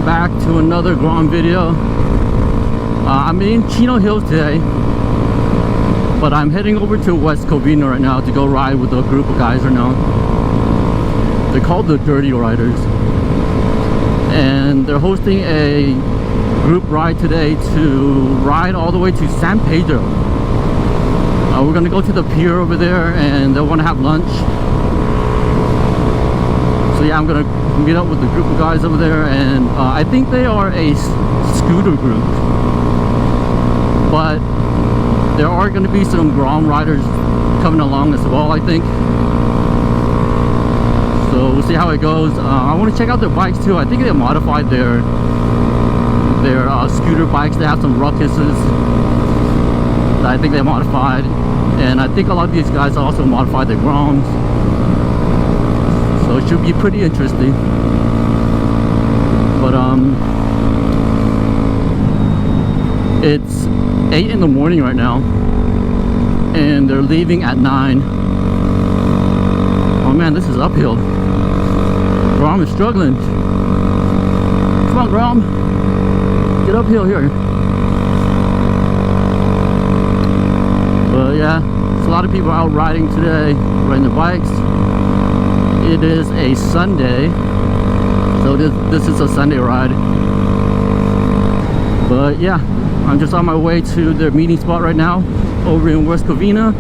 welcome back to another Grom video. I'm in Chino Hills today, but I'm heading over to West Covina right now to go ride with a group of guys right now. They're called the DirtyRyderz, and they're hosting a group ride today to ride all the way to San Pedro. We're gonna go to the pier over there, and they want to have lunch. So yeah, I'm gonna meet up with a group of guys over there, and I think they are a scooter group, but there are going to be some Grom riders coming along as well, I think. So we'll see how it goes. I want to check out their bikes too. I think they modified their scooter bikes. They have some Ruckuses that I think they modified, and I think a lot of these guys also modified their Groms. So it should be pretty interesting. But it's 8 in the morning right now, and they're leaving at 9. Oh man, this is uphill. Grom is struggling. Come on, Grom, get uphill here. But yeah, there's a lot of people out riding today, riding their bikes. It is a Sunday, so this is a Sunday ride. But yeah, I'm just on my way to their meeting spot right now over in West Covina.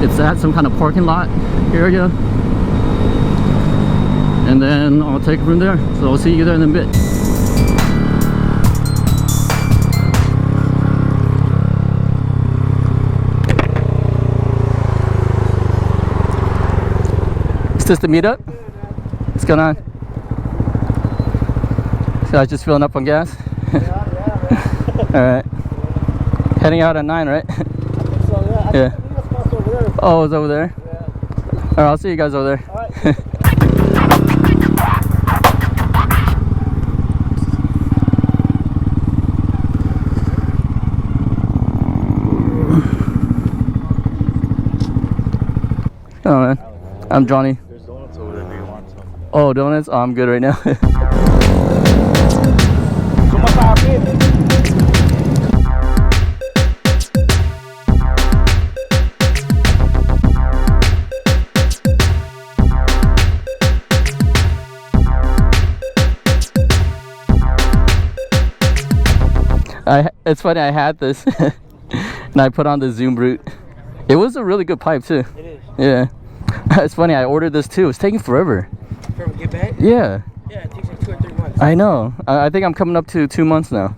It's at some kind of parking lot area, and then I'll take it from there. So I'll see you there in a bit. Is this the meetup? What's going on? So I was just filling up on gas. Alright. Heading out at 9, right? I think so, yeah. Yeah. I think the spot's over there. Oh, it's over there? Yeah. Alright, I'll see you guys over there. Alright. Oh man. I'm Johnny. There's donuts over there if you want some. Oh, donuts? Oh, I'm good right now. It's funny, I had this and I put on the Zoom Brute. It was a really good pipe too. It is. Yeah. It's funny, I ordered this too. It's taking forever. From get back? Yeah. Yeah, it takes like 2 or 3 months. I know. I think I'm coming up to 2 months now.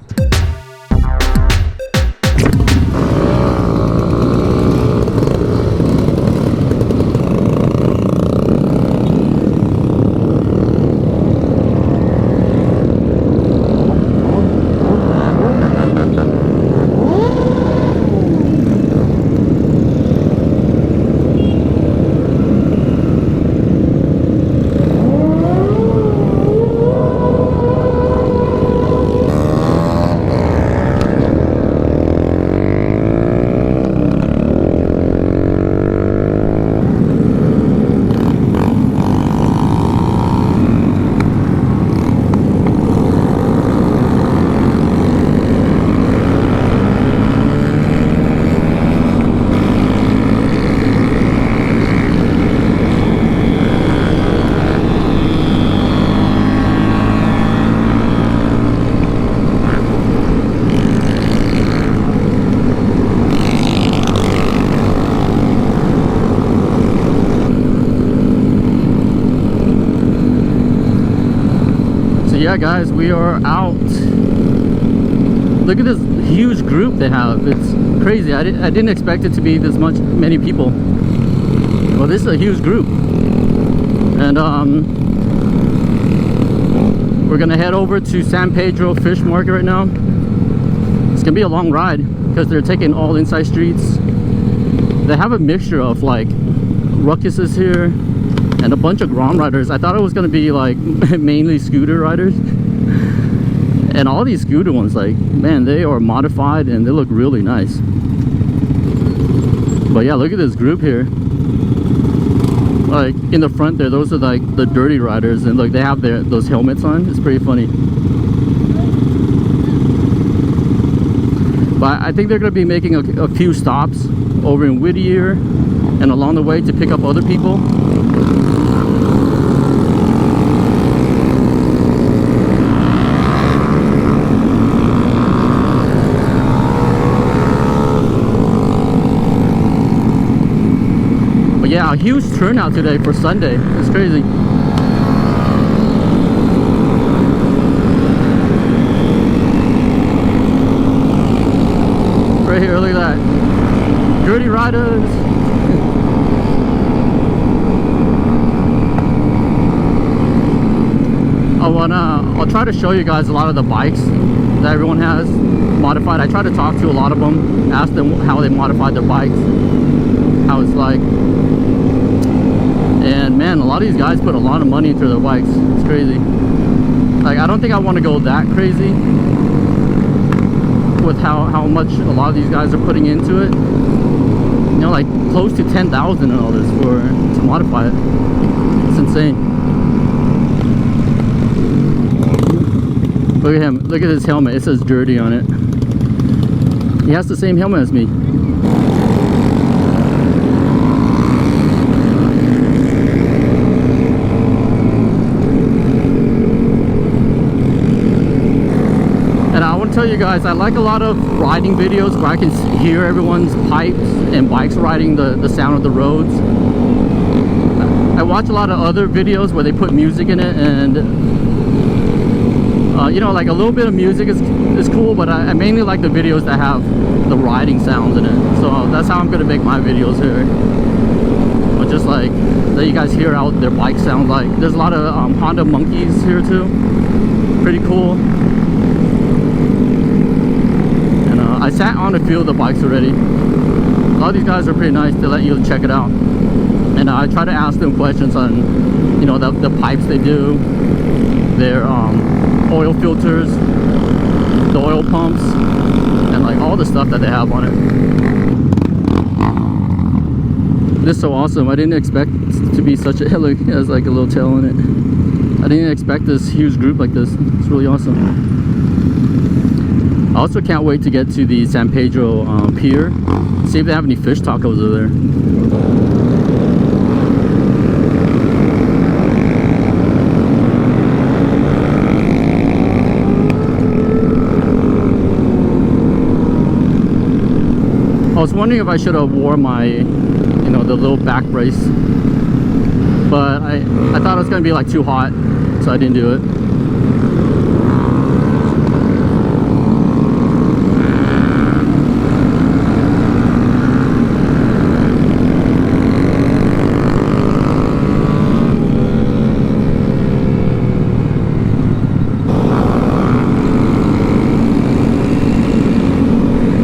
Yeah guys, we are out. Look at this huge group they have. It's crazy. I didn't expect it to be this many people. Well, this is a huge group, and we're gonna head over to San Pedro Fish Market right now. It's gonna be a long ride because they're taking all inside streets. They have a mixture of like Ruckuses here and a bunch of Grom riders. I thought it was gonna be like mainly scooter riders, and all these scooter ones, like, man, they are modified and they look really nice. But yeah, look at this group here. like in the front there, those are like the DirtyRyderz, and like they have those helmets on. It's pretty funny. But I think they're going to be making a few stops over in Whittier and along the way to pick up other people. But yeah, a huge turnout today for Sunday. It's crazy. Right here, look at that. DirtyRyderz. I'll try to show you guys a lot of the bikes that everyone has modified. I try to talk to a lot of them, ask them how they modified their bikes, how it's like. And man, a lot of these guys put a lot of money into their bikes. It's crazy. Like, I don't think I want to go that crazy with how much a lot of these guys are putting into it. You know, like close to 10,000 and all this to modify it. It's insane. Look at him. Look at his helmet. It says dirty on it. He has the same helmet as me. And I want to tell you guys, I like a lot of riding videos where I can hear everyone's pipes and bikes riding the sound of the roads. I watch a lot of other videos where they put music in it, and you know, like a little bit of music is cool, but I mainly like the videos that have the riding sounds in it. So that's how I'm gonna make my videos here. But just like let you guys hear how their bike sounds like. There's a lot of Honda monkeys here too. Pretty cool. And I sat on a few of the bikes already. A lot of these guys are pretty nice. They let you check it out. And I try to ask them questions on, you know, the pipes they do, their oil filters, the oil pumps, and like all the stuff that they have on it. This is so awesome. I didn't expect it to be such a, look, it has like a little tail in it. I didn't expect this huge group like this. It's really awesome. I also can't wait to get to the San Pedro pier, see if they have any fish tacos over there. I was wondering if I should have wore my, you know, the little back brace, but I thought it was gonna be like too hot, so I didn't do it.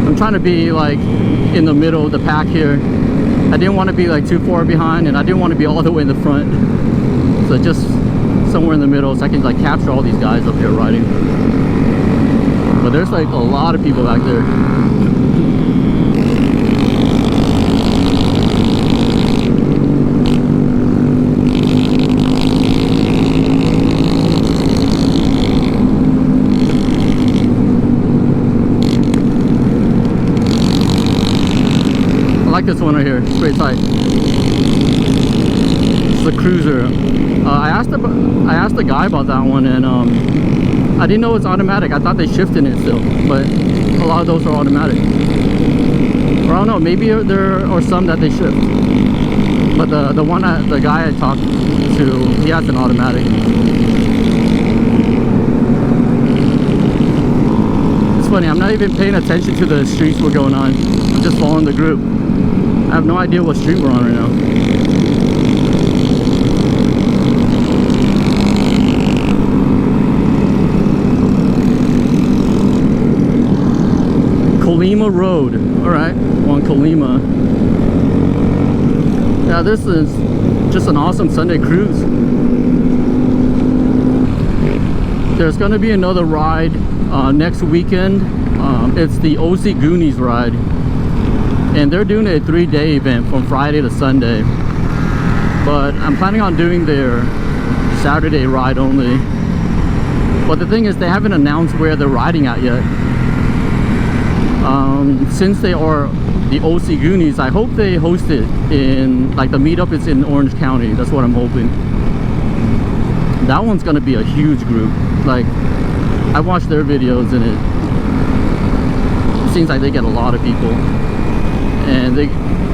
I'm trying to be like in the middle of the pack here. I didn't want to be like too far behind, and I didn't want to be all the way in the front, so just somewhere in the middle so I can like capture all these guys up here riding. But there's like a lot of people back there. I like this one right here. It's pretty tight. It's the Cruiser. I asked the guy about that one, and I didn't know it's automatic. I thought they shifted it still, but a lot of those are automatic. Or I don't know. Maybe there are some that they shift. But the guy I talked to, he has an automatic. It's funny. I'm not even paying attention to the streets we're going on. I'm just following the group. I have no idea what street we're on right now. Colima Road. Alright, we're on Colima. Yeah, this is just an awesome Sunday cruise. There's going to be another ride next weekend. It's the OC Goonies ride. And they're doing a 3-day event from Friday to Sunday. but I'm planning on doing their Saturday ride only. But the thing is, they haven't announced where they're riding at yet. Since they are the OC Goonies, I hope they host it in, like, the meetup is in Orange County. That's what I'm hoping. That one's gonna be a huge group. Like, I watched their videos and it seems like they get a lot of people, and they,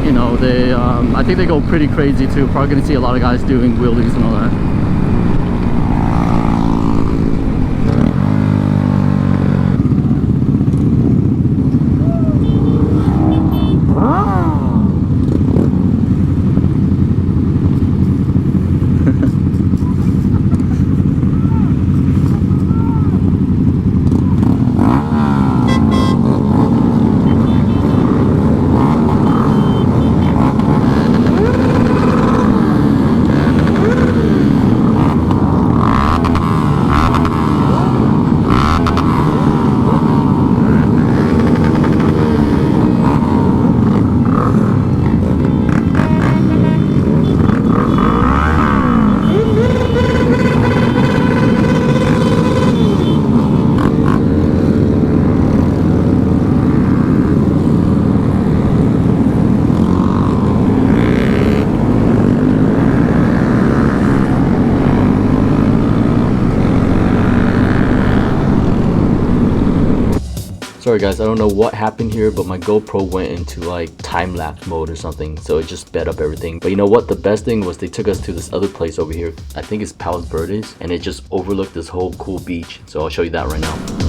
you know, they I think they go pretty crazy too. Probably gonna see a lot of guys doing wheelies and all that. Sorry guys, I don't know what happened here, but my GoPro went into like time-lapse mode or something, so it just sped up everything. But you know what? The best thing was they took us to this other place over here. I think it's Palos Verdes, and it just overlooked this whole cool beach. So I'll show you that right now.